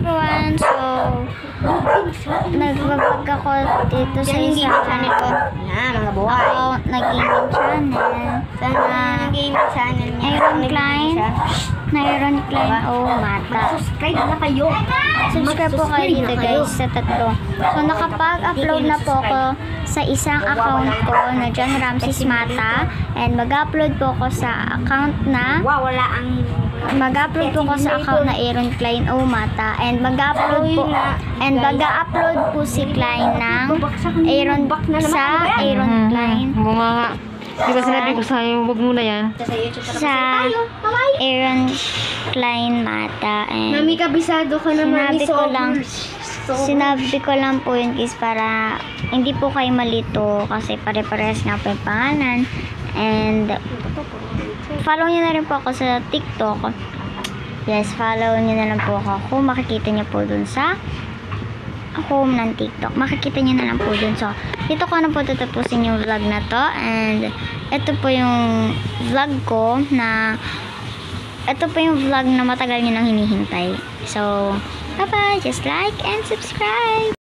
everyone! So, nag-vlog ako dito sa isang channel ko. Mga buhay. Account na gaming channel. Sana gaming channel niya. Aaron Klein o Mata. Subscribe na kayo. Subscribe po kayo dito guys sa tatlo. So, nakapag-upload na po ako sa isang account ko na John Ramses Mata. And mag-upload po ako sa account na mag-upload po ko sa account na Aaron Klein o Mata. And mag-upload po si Klein ng Aaron sa Aaron Klein. Bumanga. Di ba sinabi ko sa'yo, huwag muna yan. Sa Aaron Klein Mata. And Mami, kabisado ka naman ni sinabi ko lang po yun guys para hindi po kayo malito kasi pare-parehas nga po yung pangalan. And follow nyo na rin po ako sa TikTok. Yes, follow nyo na lang po ako. Kung makikita nyo po dun sa home ng TikTok. Makikita nyo na lang po dun. So, dito ko na po tatapusin yung vlog na to. And ito po yung vlog ko na matagal nyo nang hinihintay. So, bye-bye. Just like and subscribe.